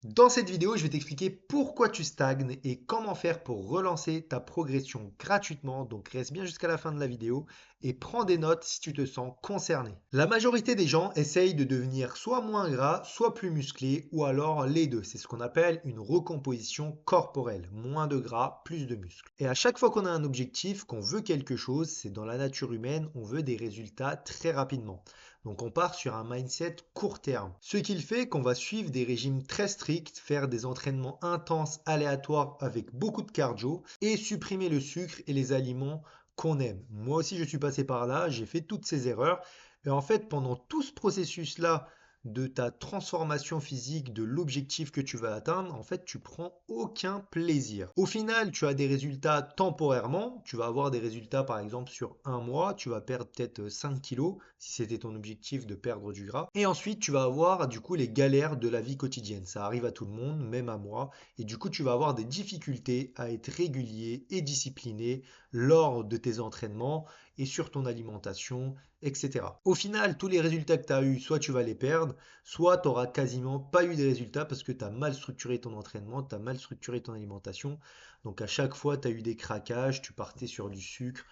Dans cette vidéo, je vais t'expliquer pourquoi tu stagnes et comment faire pour relancer ta progression gratuitement. Donc reste bien jusqu'à la fin de la vidéo et prends des notes si tu te sens concerné. La majorité des gens essayent de devenir soit moins gras, soit plus musclés ou alors les deux. C'est ce qu'on appelle une recomposition corporelle. Moins de gras, plus de muscles. Et à chaque fois qu'on a un objectif, qu'on veut quelque chose, c'est dans la nature humaine, on veut des résultats très rapidement. Donc on part sur un mindset court terme. Ce qu'il fait qu'on va suivre des régimes très stricts, faire des entraînements intenses, aléatoires avec beaucoup de cardio et supprimer le sucre et les aliments qu'on aime. Moi aussi je suis passé par là, j'ai fait toutes ces erreurs. Et en fait pendant tout ce processus-là de ta transformation physique, de l'objectif que tu vas atteindre, en fait, tu prends aucun plaisir. Au final, tu as des résultats temporairement. Tu vas avoir des résultats, par exemple, sur un mois. Tu vas perdre peut-être 5 kilos, si c'était ton objectif de perdre du gras. Et ensuite, tu vas avoir, du coup, les galères de la vie quotidienne. Ça arrive à tout le monde, même à moi. Et du coup, tu vas avoir des difficultés à être régulier et discipliné lors de tes entraînements et sur ton alimentation, etc. Au final, tous les résultats que tu as eus, soit tu vas les perdre, soit tu n'auras quasiment pas eu de résultats parce que tu as mal structuré ton entraînement, tu as mal structuré ton alimentation. Donc à chaque fois, tu as eu des craquages, tu partais sur du sucre,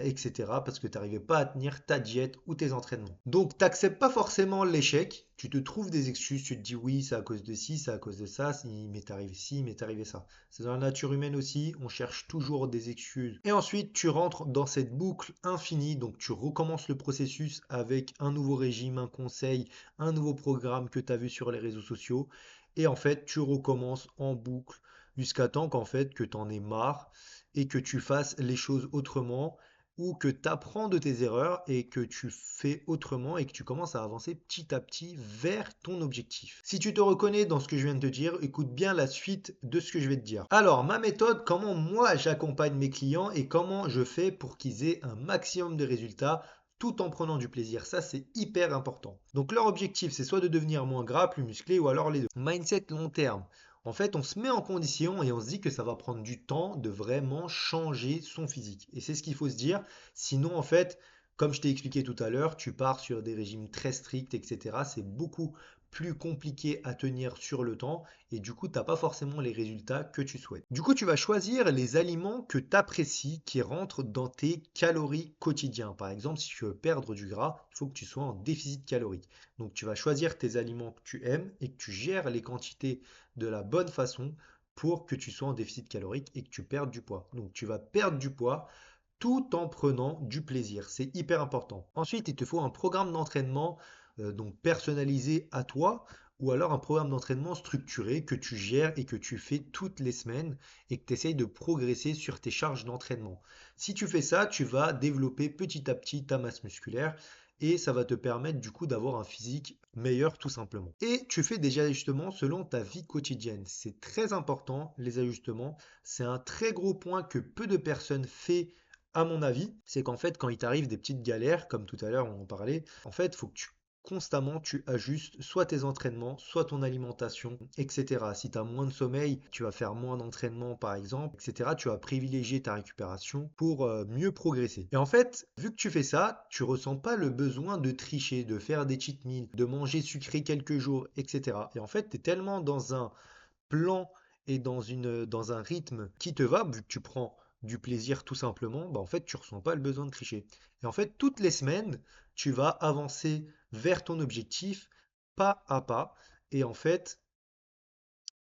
etc. parce que tu n'arrivais pas à tenir ta diète ou tes entraînements. Donc tu n'acceptes pas forcément l'échec, tu te trouves des excuses, tu te dis oui, c'est à cause de ci, c'est à cause de ça, il m'est arrivé ci, il m'est arrivé ça. C'est dans la nature humaine aussi, on cherche toujours des excuses. Et ensuite, tu rentres dans cette boucle infinie, donc tu recommences le processus avec un nouveau régime, un conseil, un nouveau programme que tu as vu sur les réseaux sociaux. Et en fait, tu recommences en boucle jusqu'à temps qu'en fait, que tu en aies marre et que tu fasses les choses autrement ou que tu apprends de tes erreurs et que tu fais autrement et que tu commences à avancer petit à petit vers ton objectif. Si tu te reconnais dans ce que je viens de te dire, écoute bien la suite de ce que je vais te dire. Alors, ma méthode, comment moi j'accompagne mes clients et comment je fais pour qu'ils aient un maximum de résultats tout en prenant du plaisir. Ça, c'est hyper important. Donc, leur objectif, c'est soit de devenir moins gras, plus musclé ou alors les deux. Mindset long terme. En fait, on se met en condition et on se dit que ça va prendre du temps de vraiment changer son physique. Et c'est ce qu'il faut se dire. Sinon, en fait, comme je t'ai expliqué tout à l'heure, tu pars sur des régimes très stricts, etc. C'est beaucoup plus compliqué à tenir sur le temps et du coup, tu n'as pas forcément les résultats que tu souhaites. Du coup, tu vas choisir les aliments que tu apprécies qui rentrent dans tes calories quotidiens. Par exemple, si tu veux perdre du gras, il faut que tu sois en déficit calorique. Donc, tu vas choisir tes aliments que tu aimes et que tu gères les quantités de la bonne façon pour que tu sois en déficit calorique et que tu perdes du poids. Donc, tu vas perdre du poids tout en prenant du plaisir. C'est hyper important. Ensuite, il te faut un programme d'entraînement donc personnalisé à toi ou alors un programme d'entraînement structuré que tu gères et que tu fais toutes les semaines et que tu essayes de progresser sur tes charges d'entraînement. Si tu fais ça, tu vas développer petit à petit ta masse musculaire et ça va te permettre du coup d'avoir un physique meilleur tout simplement. Et tu fais des ajustements selon ta vie quotidienne. C'est très important les ajustements. C'est un très gros point que peu de personnes font à mon avis, c'est qu'en fait, quand il t'arrive des petites galères, comme tout à l'heure on en parlait, en fait, il faut que constamment tu ajustes soit tes entraînements, soit ton alimentation, etc. Si tu as moins de sommeil, tu vas faire moins d'entraînement par exemple, etc. Tu vas privilégier ta récupération pour mieux progresser. Et en fait, vu que tu fais ça, tu ressens pas le besoin de tricher, de faire des cheat meals, de manger sucré quelques jours, etc. Et en fait, tu es tellement dans un plan et dans un rythme qui te va, vu que tu prends du plaisir tout simplement, bah en fait, tu ressens pas le besoin de tricher. Et en fait, toutes les semaines, tu vas avancer vers ton objectif pas à pas. Et en fait,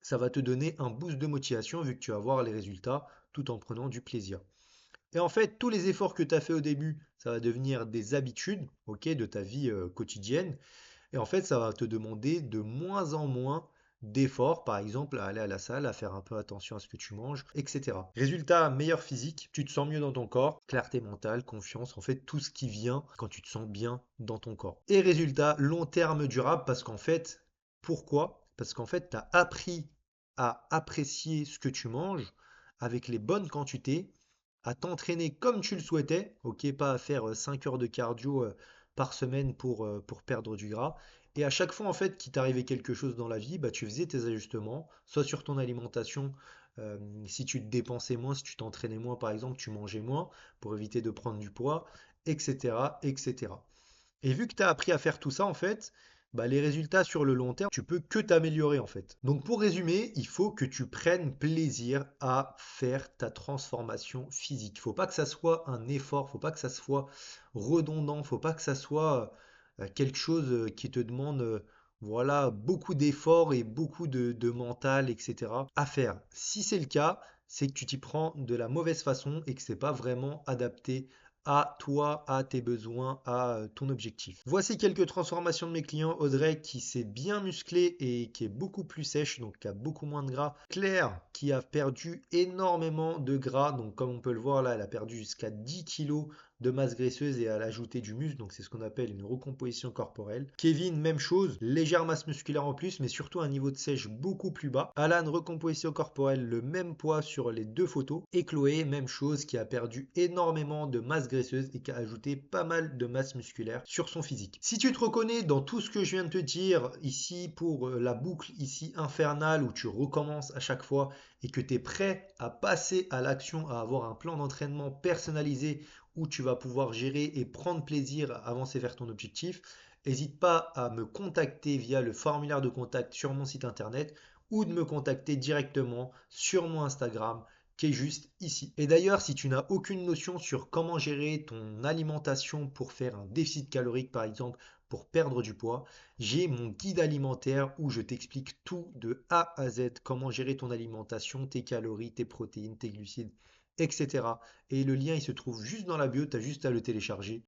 ça va te donner un boost de motivation vu que tu vas voir les résultats tout en prenant du plaisir. Et en fait, tous les efforts que tu as fait au début, ça va devenir des habitudes, ok, de ta vie quotidienne. Et en fait, ça va te demander de moins en moins d'efforts, par exemple à aller à la salle, à faire un peu attention à ce que tu manges, etc. Résultat, meilleur physique, tu te sens mieux dans ton corps, clarté mentale, confiance, en fait tout ce qui vient quand tu te sens bien dans ton corps. Et résultat, long terme durable, parce qu'en fait, pourquoi? Parce qu'en fait, tu as appris à apprécier ce que tu manges avec les bonnes quantités, à t'entraîner comme tu le souhaitais, ok, pas à faire 5 heures de cardio par semaine pour perdre du gras. Et à chaque fois, en fait, qu'il t'arrivait quelque chose dans la vie, bah, tu faisais tes ajustements, soit sur ton alimentation, si tu te dépensais moins, si tu t'entraînais moins, par exemple, tu mangeais moins pour éviter de prendre du poids, etc., etc. Et vu que tu as appris à faire tout ça, en fait, bah, les résultats sur le long terme, tu peux que t'améliorer en fait. Donc pour résumer, il faut que tu prennes plaisir à faire ta transformation physique. Il faut pas que ça soit un effort, faut pas que ça soit redondant, faut pas que ça soit quelque chose qui te demande voilà, beaucoup d'efforts et beaucoup de mental, etc. à faire. Si c'est le cas, c'est que tu t'y prends de la mauvaise façon et que c'est pas vraiment adapté à toi, à tes besoins, à ton objectif. Voici quelques transformations de mes clients. Audrey qui s'est bien musclée et qui est beaucoup plus sèche, donc qui a beaucoup moins de gras. Claire qui a perdu énormément de gras, donc comme on peut le voir là, elle a perdu jusqu'à 10 kilos de masse graisseuse et elle a ajouté du muscle, donc c'est ce qu'on appelle une recomposition corporelle. Kevin, même chose, légère masse musculaire en plus, mais surtout un niveau de sèche beaucoup plus bas. Alan, recomposition corporelle, le même poids sur les deux photos. Et Chloé, même chose, qui a perdu énormément de masse graisseuse et qui a ajouté pas mal de masse musculaire sur son physique. Si tu te reconnais dans tout ce que je viens de te dire ici pour la boucle ici infernale où tu recommences à chaque fois et que tu es prêt à passer à l'action, à avoir un plan d'entraînement personnalisé où tu vas pouvoir gérer et prendre plaisir à avancer vers ton objectif, n'hésite pas à me contacter via le formulaire de contact sur mon site internet ou de me contacter directement sur mon Instagram qui est juste ici. Et d'ailleurs, si tu n'as aucune notion sur comment gérer ton alimentation pour faire un déficit calorique par exemple, pour perdre du poids, j'ai mon guide alimentaire où je t'explique tout de A à Z, comment gérer ton alimentation, tes calories, tes protéines, tes glucides, etc. Et le lien, il se trouve juste dans la bio, tu as juste à le télécharger